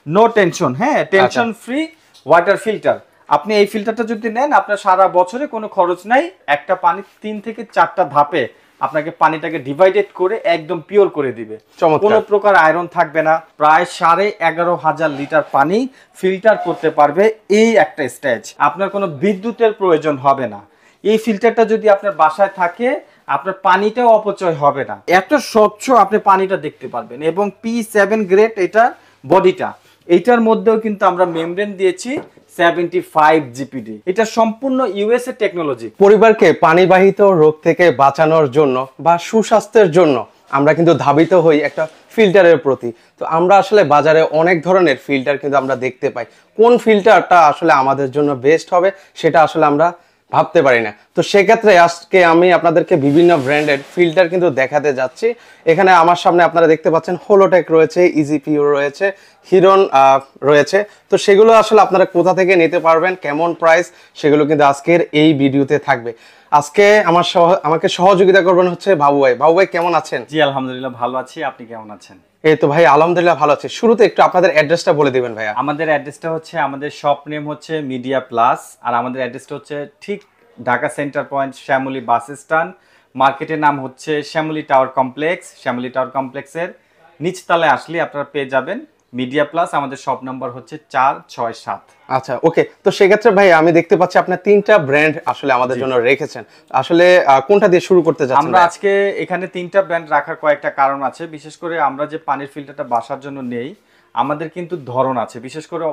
No tension, হ্যাঁ tension free water filter. আপনি এই ফিল্টারটা যদি নেন আপনার সারা বছরে কোনো খরচ নাই। একটা পানি 3 থেকে 4টা ধাপে আপনাকে পানিটাকে ডিভাইডেড করে একদম পিওর করে দিবে। কোনো প্রকার আয়রন থাকবে না। প্রায় 11,500 লিটার পানি ফিল্টার করতে পারবে এই একটা স্টেজ। আপনার কোনো বিদ্যুতের প্রয়োজন হবে না। এই ফিল্টারটা যদি আপনার বাসায় থাকে আপনার পানিটাও অপচয় হবে না। এত স্বচ্ছ আপনি পানিটা দেখতে পারবেন। এবং P7 গ্রেড এটা বডিটা, এইটার মধ্যেও কিন্তু আমরা মেমব্রেন দিয়েছি 75 জিপিডি। এটা সম্পূর্ণ ইউএসএ টেকনোলজি। পরিবারকে পানিবাহিত রোগ থেকে বাঁচানোর জন্য বা সুস্বাস্থ্যের জন্য আমরা কিন্তু ধাবিত হই একটা ফিল্টারের প্রতি। তো আমরা আসলে বাজারে অনেক ধরনের ফিল্টার কিন্তু আমরা দেখতে পাই, কোন ফিল্টারটা আসলে আমাদের জন্য বেস্ট হবে সেটা আসলে আমরা ভাবতে পারি না। তো সেক্ষেত্রে আজকে আমি আপনাদেরকে বিভিন্ন ব্র্যান্ডের ফিল্টার কিন্তু দেখাতে যাচ্ছি। এখানে আমার সামনে আপনারা দেখতে পাচ্ছেন হোলোটেক রয়েছে, ইজিপিও রয়েছে, হিরন রয়েছে। তো সেগুলো আসলে আপনারা কোথা থেকে নিতে পারবেন, কেমন প্রাইস, সেগুলো কিন্তু আজকের এই ভিডিওতে থাকবে। আজকে আমাকে সহযোগিতা করবেন হচ্ছে বাবু ভাই। বাবু ভাই কেমন আছেন? জি আলহামদুলিল্লাহ ভালো আছি, আপনি কেমন আছেন? এই তো ভাই আলহামদুলিল্লাহ ভালো আছি। শুরুতে একটু আপনাদের অ্যাড্রেসটা বলে দিবেন ভাইয়া। আমাদের অ্যাড্রেসটা হচ্ছে, আমাদের শপ নেম হচ্ছে মিডিয়া প্লাস, আর আমাদের অ্যাড্রেসটা হচ্ছে ঠিক Dhaka centre point Shyamoli bus stand. মার্কেটের নাম হচ্ছে Shyamoli tower complex. Shyamoli tower কমপ্লেক্সের নিচতলায় আসলে আপনারা পেয়ে যাবেন মিডিয়া প্লাস। আমাদের শপ নাম্বার হচ্ছে 467। আচ্ছা ওকে। তো সেক্ষেত্রে ভাই আমি দেখতে পাচ্ছি আপনার 3টা ব্র্যান্ড আসলে আমাদের জন্য রেখেছেন। আসলে কোনটা দিয়ে শুরু করতে যাচ্ছেন? আমরা আজকে এখানে 3টা ব্র্যান্ড রাখার কয়েকটা কারণ আছে। বিশেষ করে আমরা যে পানির ফিল্টারটা বাসার জন্য নেই, আমাদের কিন্তু ধরন আছে। বিশেষ করে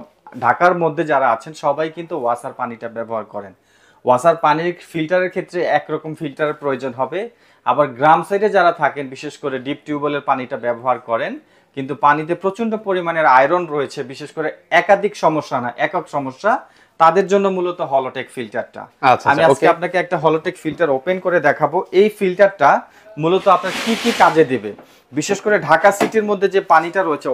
ঢাকার মধ্যে যারা আছেন সবাই কিন্তু ওয়াসার পানিটা ব্যবহার করেন। ওয়াসার পানির ফিল্টারের ক্ষেত্রে একরকম ফিল্টারের প্রয়োজন হবে। আবার গ্রাম সাইডে যারা থাকেন বিশেষ করে ডিপ টিউবওয়েলের পানিটা ব্যবহার করেন, কিন্তু পানিতে প্রচন্ড পরিমাণের আয়রন রয়েছে, বিশেষ করে একাধিক সমস্যা না একক সমস্যা, তাদের জন্য মূলত হলোটেক ফিল্টারটা। আমি আজকে আপনাকে একটা হলোটেক ফিল্টার ওপেন করে দেখাবো। এই ফিল্টারটা মূলত আপনার কি কি কাজে দেবে। বিশেষ করে ঢাকা সিটির মধ্যে যে পানিটা রয়েছে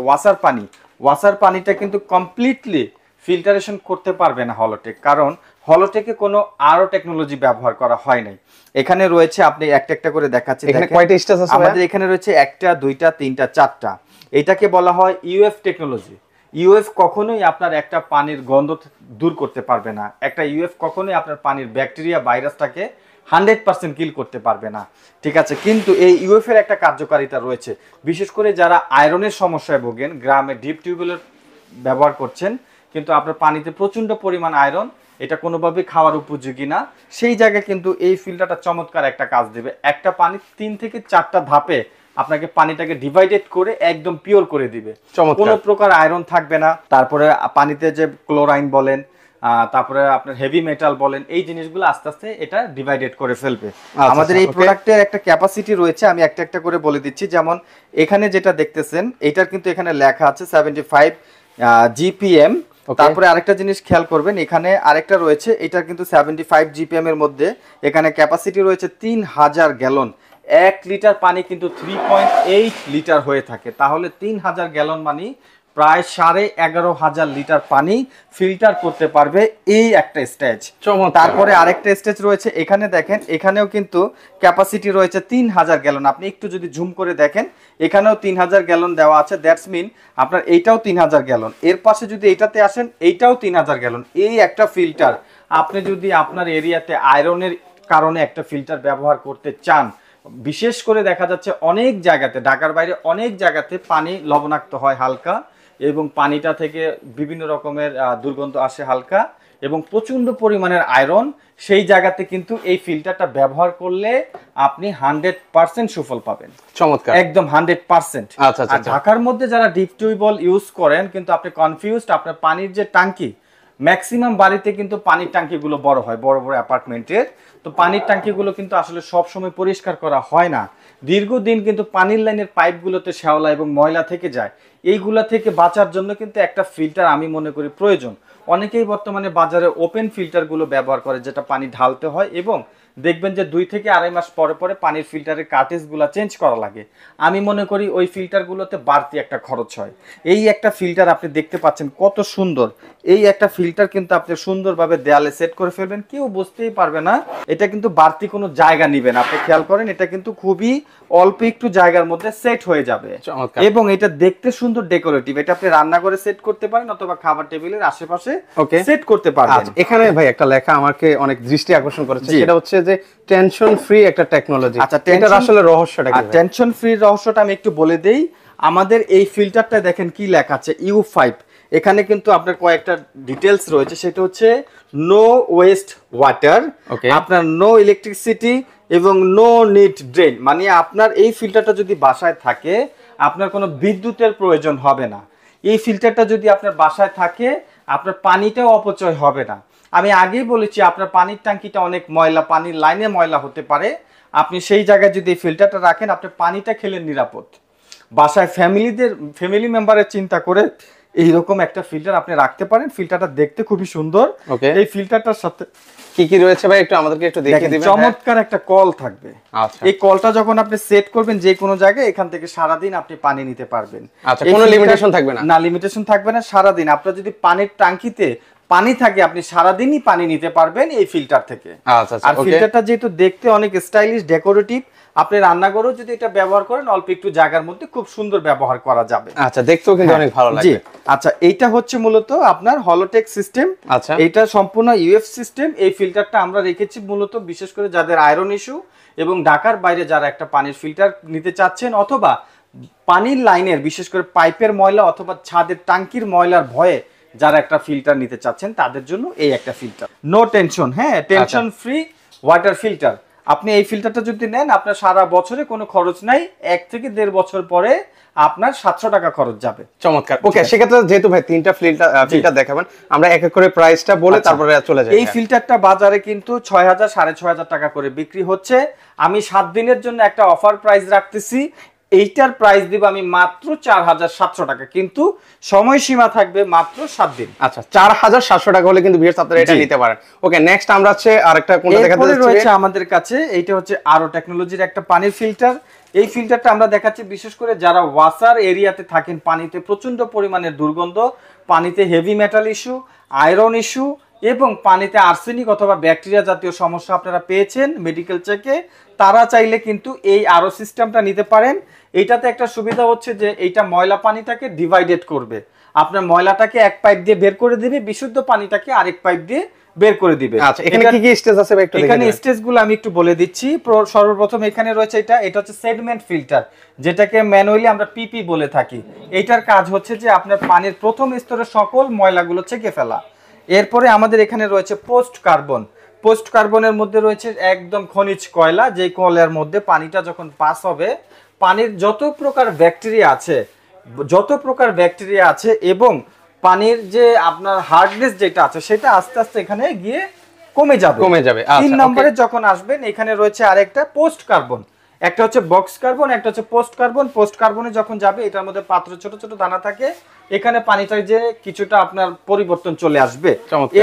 ওয়াসার পানিটা কিন্তু কমপ্লিটলি ফিল্টারেশন করতে পারবে না হলোটেক, কারণ হলোটেকে কোনো আরও টেকনোলজি ব্যবহার করা হয় নাই। এখানে রয়েছে, আপনি একটা একটা করে দেখাচ্ছি। এখানে কয়টা স্টেজ আছে আমাদের? এখানে রয়েছে 1টা 2টা 3টা 4টা। এটাকে বলা হয় ইউএফ টেকনোলজি। ইউএফ কখনোই আপনার একটা পানির গন্ধ দূর করতে পারবে না। একটা ইউএফ কখনোই আপনার পানির ব্যাকটেরিয়া ভাইরাসটাকে 100% কিল করতে পারবে না, ঠিক আছে। কিন্তু এই ইউএফ এর একটা কার্যকারিতা রয়েছে। বিশেষ করে যারা আয়রনের সমস্যায় ভোগেন, গ্রামে ডিপ টিউবওয়েলের ব্যবহার করছেন কিন্তু আপনার পানিতে প্রচন্ড পরিমাণ আয়রন, এটা কোনোভাবেই খাওয়ার উপযোগী না, সেই জায়গায় কিন্তু এই ফিল্টারটা চমৎকার একটা কাজ দেবে। একটা পানি 3 থেকে 4টা ধাপে আপনাকে পানিটাকে ডিভাইডেড করে একদম পিওর করে দিবে। কোনো প্রকার আয়রন থাকবে না। তারপরে পানিতে যে ক্লোরাইন বলেন, তারপরে আপনার হেভি মেটাল বলেন, এই জিনিসগুলো আস্তে আস্তে এটা ডিভাইডেড করে ফেলবে। আমাদের এই প্রোডাক্টের একটা ক্যাপাসিটি রয়েছে, আমি একটা একটা করে বলে দিচ্ছি। যেমন এখানে যেটা দেখতেছেন, এটার কিন্তু এখানে লেখা আছে 75 জিপিএম। তারপরে আরেকটা জিনিস খেয়াল করবেন, এখানে আরেকটা রয়েছে, এটার কিন্তু 75 জিপিএম এর মধ্যে এখানে ক্যাপাসিটি রয়েছে 3000 গ্যালন। 1 লিটার পানি কিন্তু 3.8 লিটার হয়ে থাকে, তাহলে 3000 গ্যালন মানে প্রায় 11,500 লিটার পানি ফিল্টার করতে পারবে এই একটা স্টেজ। তারপরে আরেকটা স্টেজ রয়েছে, এখানে দেখেন, এখানেও কিন্তু ক্যাপাসিটি রয়েছে 3000 গ্যালন। আপনি একটু যদি জুম করে দেখেন, এখানেও 3000 গ্যালন দেওয়া আছে। দ্যাটস মিন আপনার এইটাও 3000 গ্যালন। এর পাশে যদি এইটাতে আসেন, এইটাও 3000 গ্যালন। এই একটা ফিল্টার আপনি যদি আপনার এরিয়াতে আয়রনের কারণে একটা ফিল্টার ব্যবহার করতে চান, বিশেষ করে দেখা যাচ্ছে অনেক জায়গাতে, ঢাকার বাইরে অনেক জায়গাতে পানি লবণাক্ত হয় হালকা, এবং পানিটা থেকে বিভিন্ন রকমের দুর্গন্ধ আসে হালকা, এবং প্রচন্ড পরিমাণের আয়রন, সেই জায়গাতে কিন্তু এই ফিল্টারটা ব্যবহার করলে আপনি 100% সুফল পাবেন। চমৎকার, একদম 100%। আচ্ছা, ঢাকার মধ্যে যারা ডিপ টিউবওয়েল ইউজ করেন কিন্তু আপনি কনফিউজড, আপনার পানির যে ট্যাঙ্কি, ম্যাক্সিমাম বাড়িতে কিন্তু পানির ট্যাঙ্কিগুলো বড় হয়, বড় বড় অ্যাপার্টমেন্টের, তো পানির ট্যাঙ্কিগুলো কিন্তু আসলে সব সময় পরিষ্কার করা হয় না। দীর্ঘদিন কিন্তু পানির লাইনের পাইপগুলোতে শ্যাওলা এবং ময়লা থেকে যায়। এইগুলা থেকে বাঁচার জন্য কিন্তু একটা ফিল্টার আমি মনে করি প্রয়োজন। অনেকেই বর্তমানে বাজারে ওপেন ফিল্টারগুলো ব্যবহার করে, যেটা পানি ঢালতে হয় এবং দেখবেন যে 2 থেকে আড়াই মাস পরে পরে পানির ফিল্টারের কার্টেজগুলো চেঞ্জ করা লাগে। আমি মনে করি ওই ফিল্টারগুলোতে বাড়তি একটা খরচ হয়। এই একটা ফিল্টার আপনি দেখতে পাচ্ছেন কত সুন্দর, এই একটা ফিল্টার কিন্তু আপনি সুন্দরভাবে দেয়ালে সেট করে ফেলবেন, কেউ বুঝতেই পারবে না। এটা কিন্তু বাড়তি কোনো জায়গা নিবে না, আপনি খেয়াল করেন, এটা কিন্তু খুবই অল্প একটু জায়গার মধ্যে সেট হয়ে যাবে এবং এটা দেখতে সুন্দর ডেকোরেটিভ। এটা আপনি রান্নাঘরে সেট করতে পারেন অথবা খাবার টেবিলের আশেপাশে সেট করতে পারবেন। এখানে ভাই একটা লেখা আমাকে অনেক দৃষ্টি আকর্ষণ করেছে, সেটা হচ্ছে যে টেনশন ফ্রি একটা টেকনোলজি। আচ্ছা, এটার আসলে রহস্যটা কি? টেনশন ফ্রি রহস্যটা আমি একটু বলে দেই। আমাদের এই ফিল্টারটা দেখেন কি লেখা আছে, U5। এখানে কিন্তু আপনার কয়েকটা ডিটেলস রয়েছে, সেটা হচ্ছে নো ওয়েস্ট ওয়াটার, আপনার নো ইলেকট্রিসিটি এবং নো নিড ড্রেন। মানে আপনার এই ফিল্টারটা যদি বাসায় থাকে আপনার কোনো বিদ্যুতের প্রয়োজন হবে না। এই ফিল্টারটা যদি আপনার বাসায় থাকে আপনার পানিটাও অপচয় হবে না। আমি আগেই বলেছি আপনার পানির ট্যাঙ্কিটা অনেক ময়লা, পানির লাইনে ময়লা হতে পারে, আপনি সেই জায়গায় যদি এই ফিল্টারটা রাখেন আপনি পানিটা খেলে নিরাপদ। বাসায় ফ্যামিলি মেম্বারের চিন্তা করে এইরকম একটা ফিল্টার আপনি রাখতে পারেন। ফিল্টারটা দেখতে খুবই সুন্দর। এই ফিল্টারটার সাথে কি কি রয়েছে ভাই একটু আমাদেরকে একটু দেখিয়ে দিবেন? চমৎকার একটা কল থাকবে। এই কলটা যখন আপনি সেট করবেন যে কোনো জায়গায়, এখান থেকে সারাদিন আপনি পানি নিতে পারবেন। আচ্ছা, কোনো লিমিটেশন থাকবে না? না, লিমিটেশন থাকবে না। সারাদিন আপনার যদি পানির ট্যাঙ্কিতে পানি থাকে আপনি সারাদিনই পানি নিতে পারবেন এই ফিল্টার থেকে। আর ফিল্টারটা যেহেতু দেখতে অনেক স্টাইলিশ ডেকোরেটিভ, আপনি রান্নাঘরেও যদি এটা ব্যবহার করেন অল্প একটু জায়গার মধ্যে খুব সুন্দর ব্যবহার করা যাবে। আচ্ছা, দেখতেও কিন্তু অনেক ভালো লাগবে। আচ্ছা, এইটা হচ্ছে মূলত আপনার হলোটেক সিস্টেম। আচ্ছা, এটা সম্পূর্ণ ইউএফ সিস্টেম। এই ফিল্টারটা আমরা রেখেছি মূলত বিশেষ করে যাদের আয়রন ইস্যু এবং ঢাকার বাইরে যারা একটা পানির ফিল্টার নিতে চাচ্ছেন অথবা পানির লাইনের বিশেষ করে পাইপের ময়লা অথবা ছাদের টাঙ্কির ময়লার ভয়ে যারা একটা ফিল্টার নিতে চাচ্ছেন তাদের জন্য এই একটা ফিল্টার। নো টেনশন, হ্যাঁ, টেনশন ফ্রি ওয়াটার ফিল্টার। আপনি এই ফিল্টারটা যদি নেন আপনার সারা বছরে কোনো খরচ নাই, 1 থেকে 1.5 বছর পরে আপনার 700 টাকা খরচ যাবে। চমৎকার। ওকে, সেক্ষেত্রে যেহেতু ভাই 3টা ফিল্টার দেখাবেন, আমরা এক এক করে প্রাইসটা বলে তারপরে চলে যাই। এই ফিল্টারটা বাজারে কিন্তু 6000 6500 টাকা করে বিক্রি হচ্ছে। আমি 7 দিনের জন্য একটা অফার প্রাইস রাখতেছি, এইটার প্রাইস দিব আমি মাত্র 4700 টাকা, কিন্তু সময়সীমা থাকবে মাত্র 7 দিন। আচ্ছা, 4700 টাকা হলে কিন্তু ভিউয়ার্স আপনারা এটা নিতে পারেন। ওকে, নেক্সট আমরা হচ্ছে আরেকটা কোনটা দেখাতে যাচ্ছি রয়েছে আমাদের কাছে, এইটা হচ্ছে আরো টেকনোলজির একটা পানির ফিল্টার। এই ফিল্টারটা আমরা দেখাচ্ছি বিশেষ করে যারা ওয়াসার এরিয়াতে থাকেন, পানিতে প্রচন্ড পরিমাণের দুর্গন্ধ, পানিতে heavy metal issue, iron issue এবং পানিতে আর্সেনিক অথবা ব্যাকটেরিয়া জাতীয় সমস্যা আপনারা পেয়েছেন মেডিকেল চেকে, তারা চাইলে কিন্তু এই আরও সিস্টেমটা নিতে পারেন। এইটাতে একটা সুবিধা হচ্ছে যে এইটা ময়লা পানিটাকে ডিভাইডেড করবে, আপনার ময়লাটাকে এক পাইপ দিয়ে বের করে দিবে, বিশুদ্ধ পানিটাকে আরেক পাইপ দিয়ে বের করে দিবে। আচ্ছা, এখানে কি কি স্টেজ আছে ভাই একটু দেখেন। এখানে স্টেজগুলো আমি একটু বলে দিচ্ছি। সর্বপ্রথম এখানে রয়েছে এটা হচ্ছে সেগমেন্ট ফিল্টার, যেটাকে ম্যানুয়ালি আমরা পিপি বলে থাকি। এইটার কাজ হচ্ছে যে আপনার পানির প্রথম স্তরের সকল ময়লাগুলো ছেঁকে ফেলা। এরপরে আমাদের এখানে রয়েছে পোস্ট কার্বন। পোস্ট কার্বনের মধ্যে রয়েছে একদম খনিজ কয়লা, যে কয়লার মধ্যে পানিটা যখন পাস হবে পানির যত প্রকার ব্যাকটেরিয়া আছে এবং পানির যে আপনার হার্ডনেস যেটা আছে সেটা আস্তে আস্তে এখানে গিয়ে কমে যাবে। 3 নম্বরে যখন আসবেন এখানে রয়েছে আরেকটা পোস্ট কার্বন, একটা হচ্ছে বক্স কার্বন, একটা হচ্ছে পোস্ট কার্বন। পোস্ট কার্বনে যখন যাবে এটার মধ্যে পাত্র ছোট ছোট দানা থাকে, এখানে পানিটা যে কিছুটা আপনার পরিবর্তন চলে আসবে।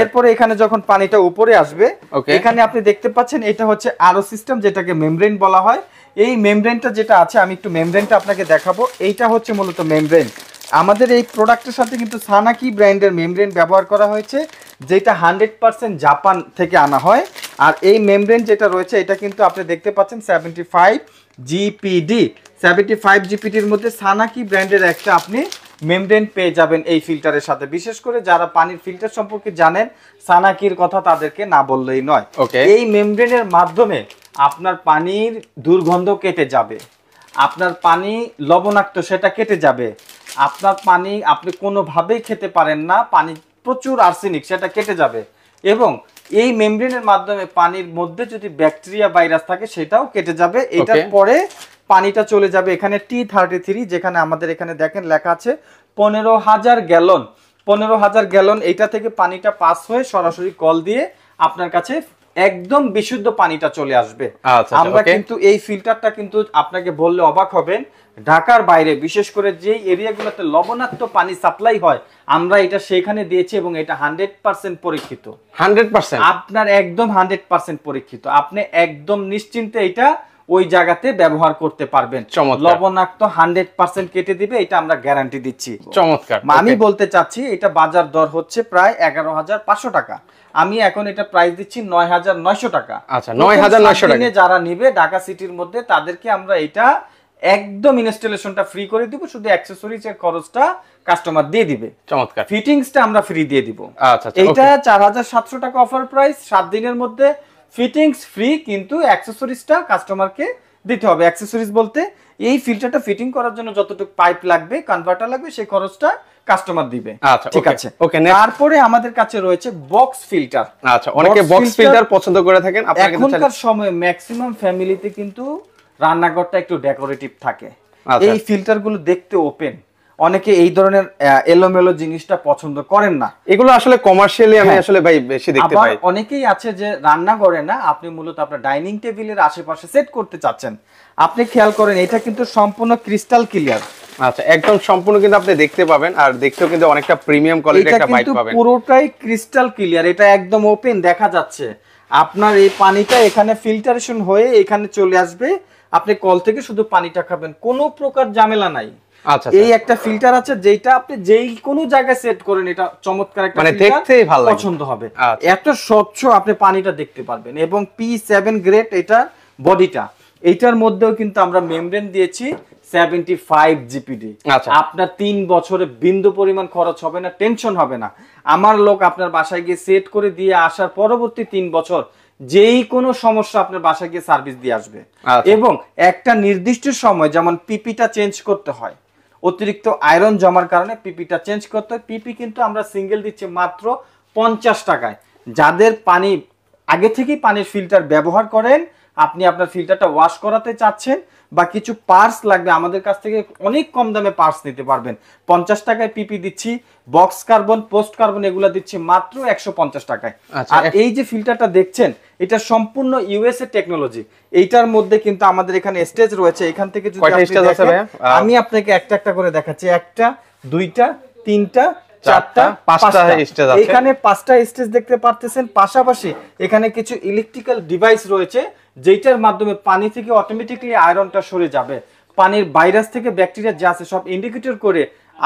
এরপরে এখানে যখন পানিটা উপরে আসবে এখানে আপনি দেখতে পাচ্ছেন এটা হচ্ছে আরো সিস্টেম, যেটাকে মেমব্রেন বলা হয়। এই মেমব্রেনটা যেটা আছে আমি একটু মেমব্রেনটা আপনাকে দেখাবো। এইটা হচ্ছে মূলত মেমব্রেন। আমাদের এই প্রোডাক্টের সাথে কিন্তু সানাকি ব্র্যান্ডের মেমব্রেন ব্যবহার করা হয়েছে, যেটা 100% জাপান থেকে আনা হয়। আর এই মেমব্রেন যেটা রয়েছে এটা কিন্তু আপনি দেখতে পাচ্ছেন 75 জিপিডি। 75 জিপিডির মধ্যে সানাকি ব্র্যান্ডের একটা আপনি মেমব্রেন পেয়ে যাবেন এই ফিল্টারের সাথে। বিশেষ করে যারা পানির ফিল্টার সম্পর্কে জানেন, সানাকির কথা তাদেরকে না বললেই নয়। এই মেমব্রেনের মাধ্যমে আপনার পানির দুর্গন্ধ কেটে যাবে, আপনার পানি লবণাক্ত সেটা কেটে যাবে, আপনার পানি আপনি কোনোভাবেই খেতে পারেন না, পানি প্রচুর আর্সেনিক সেটা কেটে যাবে, এবং এই মেমব্রেনের মাধ্যমে পানির মধ্যে যদি ব্যাকটেরিয়া ভাইরাস থাকে সেটাও কেটে যাবে। এটার পরে পানিটা চলে যাবে এখানে T33, যেখানে আমাদের এখানে দেখেন লেখা আছে 15,000 গ্যালন। 15,000 গ্যালন এইটা থেকে পানিটা পাস হয়ে সরাসরি কল দিয়ে আপনার কাছে একদম বিশুদ্ধ পানিটা চলে আসবে। আচ্ছা, আমরা okay. কিন্তু এই ফিল্টারটা কিন্তু আপনাকে বললে অবাক হবেন, ঢাকার বাইরে বিশেষ করে যেই এরিয়াগুলোতে লবণাক্ত পানি সাপ্লাই হয় আমরা এটা সেখানে দিয়েছি এবং এটা 100% পরীক্ষিত। 100%? আপনার একদম 100% পরীক্ষিত, আপনি একদম নিশ্চিন্তে এটা ওই জায়গাতে ব্যবহার করতে পারবেন। চমৎকার। লবণাক্ত 100% কেটে দিবে, এটা আমরা গ্যারান্টি দিচ্ছি। চমৎকার। আমি Okay. বলতে চাচ্ছি এটা বাজার দর হচ্ছে প্রায় 11,500 টাকা, আমি এখন এটা প্রাইস দিচ্ছি 9,900 টাকা। আচ্ছা, 9,900 টাকা। যারা নিবে ঢাকা সিটির মধ্যে তাদেরকে আমরা এটা একদম ইনস্টলেশনটা ফ্রি করে দিব, শুধু অ্যাকসেসরিজ এর খরচটা কাস্টমার দিয়ে দিবে। চমৎকার। ফিটিংসটা আমরা ফ্রি দিয়ে দিব। আচ্ছা, এটা 4,700 টাকা অফার প্রাইস, 7 দিনের মধ্যে ফিটিংস ফ্রি, কিন্তু অ্যাকসেসরিজটা কাস্টমারকে দিতে হবে। অ্যাকসেসরিজ বলতে এই ফিল্টারটা ফিটিং করার জন্য যতটুকু পাইপ লাগবে, কনভার্টার লাগবে, সেই খরচটা কাস্টমার দিবে। আচ্ছা, ঠিক okay. আছে। Okay, next. তারপরে আমাদের কাছে রয়েছে বক্স ফিল্টার। আচ্ছা, অনেকে বক্স ফিল্টার পছন্দ করে থাকেন, আপনারা কিন্তু এখনকার সময়ে ম্যাক্সিমাম ফ্যামিলিতে কিন্তু রান্নাঘরটা একটু ডেকোরেটিভ থাকে। আচ্ছা। এই ফিল্টারগুলো দেখতে ওপেন, অনেকে এই ধরনের এলোমেলো জিনিসটা পছন্দ করেন না। এগুলো আসলে কমার্শিয়ালি আমি আসলে ভাই বেশি দেখতে আবার পাই। অনেকেই আছে যে রান্নাঘরে না, আপনি মূলত আপনার ডাইনিং টেবিলের আশেপাশে সেট করতে চাচ্ছেন। আপনি খেয়াল করেন এটা কিন্তু সম্পূর্ণ ক্রিস্টাল ক্লিয়ার। আচ্ছা, একদম সম্পূর্ণ কিন্তু আপনি দেখতে পাবেন, আর দেখতেও কিন্তু অনেকটা প্রিমিয়াম কোয়ালিটির এটা একটা বাইক কিন্তু পাবেন। পুরোটাই ক্রিস্টাল ক্লিয়ার, এটা একদম ওপেন দেখা যাচ্ছে। আপনার এই পানিটা এখানে ফিল্টারেশন হয়ে এখানে চলে আসবে, আপনি কল থেকে শুধু পানিটা খাবেন, কোনো প্রকার ঝামেলা নাই। আচ্ছা, এই একটা ফিল্টার আছে যেটা আপনি যেই কোনো জায়গায় সেট করেন, এটা চমৎকার একটা মানে ফিল্টার, দেখতেই ভালো লাগে, পছন্দ হবে। আচ্ছা। এত স্বচ্ছ আপনি পানিটা দেখতে পারবেন। এবং P7 গ্রেড এটা বডিটা, এইটার মধ্যেও কিন্তু আমরা মেমব্রেন দিয়েছি 75 জিপিডি। আচ্ছা। আপনার 3 বছরে বিন্দু পরিমাণ খরচ হবে না, টেনশন হবে না। আমার লোক আপনার বাসায় গিয়ে সেট করে দিয়ে আসার পরবর্তী 3 বছর যেই কোনো সমস্যা আপনার বাসায় গিয়ে সার্ভিস দিয়ে আসবে। আচ্ছা। এবং একটা নির্দিষ্ট সময় যেমন পিপিটা চেঞ্জ করতে হয়, অতিরিক্ত আয়রন জমার কারণে পিপিটা চেঞ্জ করতে হয়। পিপি কিন্তু আমরা সিঙ্গেল দিচ্ছি মাত্র 50 টাকায়। যাদের পানি আগে থেকেই পানির ফিল্টার ব্যবহার করেন, আপনি আপনার ফিল্টারটা ওয়াশ করাতে চাচ্ছেন বা কিছু পার্টস লাগবে, আমাদের কাছ থেকে অনেক কম দামে পার্টস নিতে পারবেন। 50 টাকায় পিপি দিচ্ছি, বক্স কার্বন, পোস্ট কার্বন এগুলা দিচ্ছি মাত্র 150 টাকায়। আচ্ছা, আর এই যে ফিল্টারটা দেখছেন এটা সম্পূর্ণ ইউএসএ টেকনোলজি। এইটার মধ্যে কিন্তু আমাদের এখানে স্টেজ রয়েছে, এখান থেকে যদি কয়টা আপনি স্টেজ আছে দেখেন, ভাইয়া? আমি আপনাকে একটা একটা করে দেখাচ্ছি। একটা, দুইটা, তিনটা, চারটা, পাঁচটা স্টেজ আছে। এখানে 5টা স্টেজ দেখতে পারতেছেন। পাশাপাশি এখানে কিছু ইলেকট্রিক্যাল ডিভাইস রয়েছে যেটার মাধ্যমে পানি থেকে অটোমেটিক্যালি আয়রনটা সরে যাবে। পানির ভাইরাস থেকে ব্যাকটেরিয়া যা আছে সব ইন্ডিকেটর করে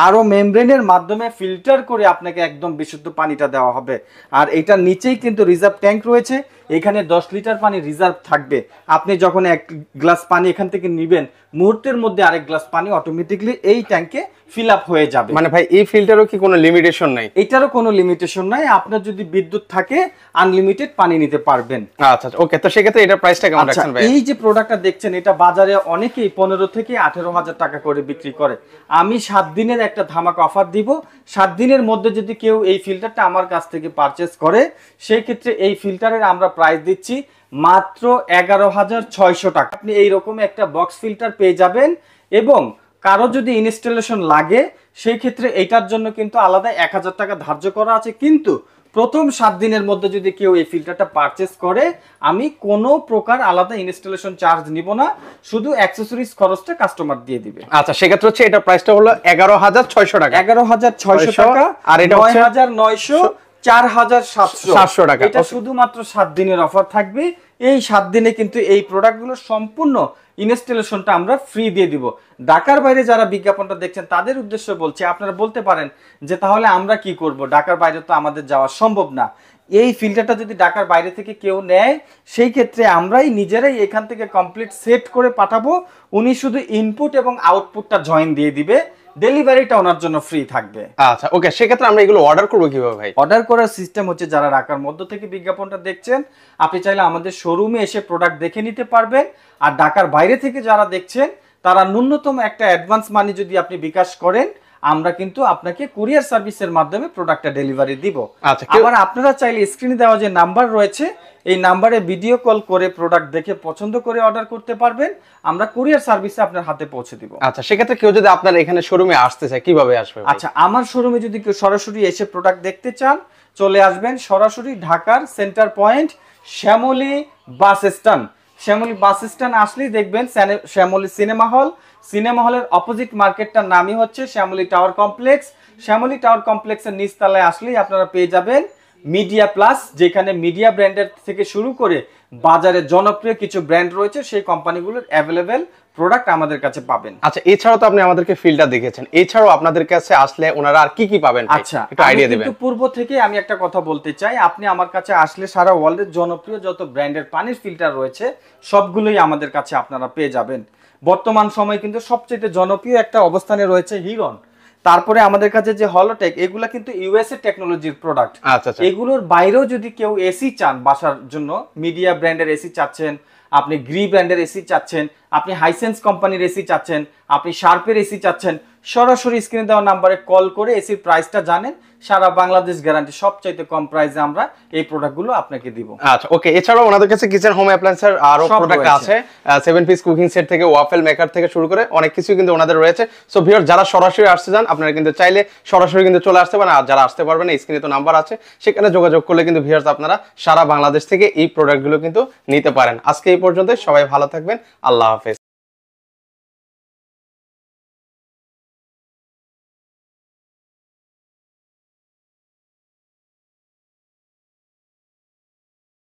আরো মেমব্রেনের মাধ্যমে ফিল্টার করে আপনাকে একদম বিশুদ্ধ পানিটা দেওয়া হবে। আর এটার নিচেই কিন্তু রিজার্ভ ট্যাঙ্ক রয়েছে, এখানে 10 লিটার পানি রিজার্ভ থাকবে। আপনি যখন 1 গ্লাস পানি এখান থেকে নেবেন, মুহূর্তের মধ্যে আরেক গ্লাস পানি অটোমেটিক্যালি এই ট্যাঙ্কে ফিল আপ হয়ে যাবে। মানে ভাই এই ফিল্টারও কি কোনো লিমিটেশন নাই? এটারও কোনো লিমিটেশন নাই, আপনার যদি বিদ্যুৎ থাকে আনলিমিটেড পানি নিতে পারবেন। আচ্ছা, ওকে। তো সেক্ষেত্রে এটার প্রাইসটা কেমন আচ্ছা, রাখছেন ভাই? এই যে প্রোডাক্টটা দেখছেন এটা বাজারে অনেকেই 15 থেকে 18,000 টাকা করে বিক্রি করে। আমি 7 দিনের একটা ধামাকা অফার দিব। 7 দিনের মধ্যে যদি কেউ এই ফিল্টারটা আমার কাছ থেকে পারচেজ করে, সেই ক্ষেত্রে এই ফিল্টারের আমরা প্রাইস দিচ্ছি মাত্র 11,600 টাকা। আপনি এইরকম একটা বক্স ফিল্টার পেয়ে যাবেন। এবং কারো যদি ইনস্টলেশন লাগে সেই ক্ষেত্রে এটার জন্য কিন্তু আলাদা 1,000 টাকা ধার্য করা আছে। কিন্তু প্রথম 7 দিনের মধ্যে যদি কেউ এই ফিল্টারটা পারচেজ করে, আমি কোনো প্রকার আলাদা ইনস্টলেশন চার্জ নিব না, শুধু অ্যাকসেসরিজ খরচটা কাস্টমার দিয়ে দিবে। আচ্ছা, সেক্ষেত্রে হচ্ছে এটা প্রাইসটা হলো 11,600 টাকা। 11,600 টাকা। আর এটা হচ্ছে 9,900, 4,700 টাকা। এটা শুধুমাত্র 7 দিনের অফার থাকবে। এই 7 দিনে কিন্তু এই প্রোডাক্টগুলো সম্পূর্ণ ইনস্টলেশনটা আমরা ফ্রি দিয়ে দিব। ঢাকার বাইরে যারা বিজ্ঞাপনটা দেখছেন তাদের উদ্দেশ্যে বলছি, আপনারা বলতে পারেন যে তাহলে আমরা কি করব, ঢাকার বাইরে তো আমাদের যাওয়া সম্ভব না। এই ফিল্টারটা যদি ঢাকার বাইরে থেকে কেউ নেয়, সেই ক্ষেত্রে আমরাই নিজেরাই এখান থেকে কমপ্লিট সেট করে পাঠাবো। উনি শুধু ইনপুট এবং আউটপুটটা জয়েন দিয়ে দিবে, ডেলিভারিটা ওনার জন্য ফ্রি থাকবে। আচ্ছা, ওকে। সেক্ষেত্রে আমরা এগুলো অর্ডার করবো কিভাবে ভাই? অর্ডার করার সিস্টেম হচ্ছে, যারা ঢাকার মধ্য থেকে বিজ্ঞাপনটা দেখছেন আপনি চাইলে আমাদের শোরুমে এসে প্রোডাক্ট দেখে নিতে পারবেন। আর ঢাকার বাইরে থেকে যারা দেখছেন তারা ন্যূনতম একটা অ্যাডভান্স মানি যদি আপনি বিকাশ করেন, আমরা কিন্তু আপনাকে কুরিয়ার সার্ভিসের মাধ্যমে প্রোডাক্টটা ডেলিভারি দিব। আচ্ছা, আবার আপনারা চাইলে স্ক্রিনে দেওয়া যে নাম্বার রয়েছে এই নাম্বারে ভিডিও কল করে প্রোডাক্ট দেখে পছন্দ করে অর্ডার করতে পারবেন, আমরা কুরিয়ার সার্ভিসে আপনার হাতে পৌঁছে দিব। আচ্ছা, সেক্ষেত্রে কেউ যদি আপনার এখানে শোরুমে আসতে চায় কিভাবে আসবে? আচ্ছা, আমার শোরুমে যদি কেউ সরাসরি এসে প্রোডাক্ট দেখতে চান চলে আসবেন সরাসরি ঢাকার centre point Shyamoli bus stand. Shyamoli bus stand আসলেই দেখবেন শ্যামলী সিনেমা হলের অপোজিট মার্কেটটার নামই হচ্ছে Shyamoli tower complex. Shyamoli tower কমপ্লেক্সের নিচতলায় আসলেই আপনারা পেয়ে যাবেন মিডিয়া প্লাস, যেখানে মিডিয়া ব্র্যান্ডের থেকে শুরু করে বাজারে জনপ্রিয় কিছু ব্র্যান্ড রয়েছে সেই কোম্পানিগুলোর অ্যাভেলেবেল প্রোডাক্ট আমাদের কাছে পাবেন। আচ্ছা, এছাড়াও তো আপনি আমাদেরকে ফিল্টার দেখেছেন, এছাড়াও আপনাদের কাছে আসলে ওনারা আর কি কি পাবেন? আচ্ছা, একটু আইডিয়া দিবেন। কিন্তু পূর্ব থেকে আমি একটা কথা বলতে চাই, আপনি আমার কাছে আসলে সারা ওয়ার্ল্ডের জনপ্রিয় যত ব্র্যান্ডের পানির ফিল্টার রয়েছে সবগুলোই আমাদের কাছে আপনারা পেয়ে যাবেন। বর্তমান সময়ে কিন্তু সবচেয়ে জনপ্রিয় একটা অবস্থানে রয়েছে হিরন, তারপরে আমাদের কাছে যে হলোটেক, এগুলা কিন্তু ইউএসএ টেকনোলজির প্রোডাক্ট। আচ্ছা, এগুলোর বাইরেও যদি কেউ এসি চান বাসার জন্য, মিডিয়া ব্র্যান্ডের এসি চাচ্ছেন, আপনি গ্রি ব্র্যান্ডের এসি চাচ্ছেন, আপনি হাইসেন্স কোম্পানির এসি চাচ্ছেন, আপনি শার্পের এসি চাচ্ছেন, সরাসরি স্ক্রিনে দেওয়া নাম্বারে কল করে এসির প্রাইসটা জানেন, সারা বাংলাদেশ গ্যারান্টি, সবচাইতে কম প্রাইসে আমরা এই প্রোডাক্টগুলো আপনাকে দিব। আচ্ছা, ওকে। এছাড়াও ওনাদের কাছে কিচেন হোম অ্যাপ্লায়েন্সের আরো প্রোডাক্ট আছে, 7 পিস কুকিং সেট থেকে ওয়াফেল মেকার থেকে শুরু করে অনেক কিছু কিন্তু ওনাদের রয়েছে। সো ভিউয়ার, যারা সরাসরি আসতে চান আপনারা কিন্তু চাইলে সরাসরি কিন্তু চলে আসতে পারেন, আর যারা আসতে পারবেন না স্ক্রিনে তো নাম্বার আছে, সেখানে যোগাযোগ করলে কিন্তু ভিউয়ার্স আপনারা সারা বাংলাদেশ থেকে এই প্রোডাক্টগুলো কিন্তু নিতে পারেন। আজকে এই পর্যন্ত, সবাই ভালো থাকবেন, আল্লাহ হাফেজ।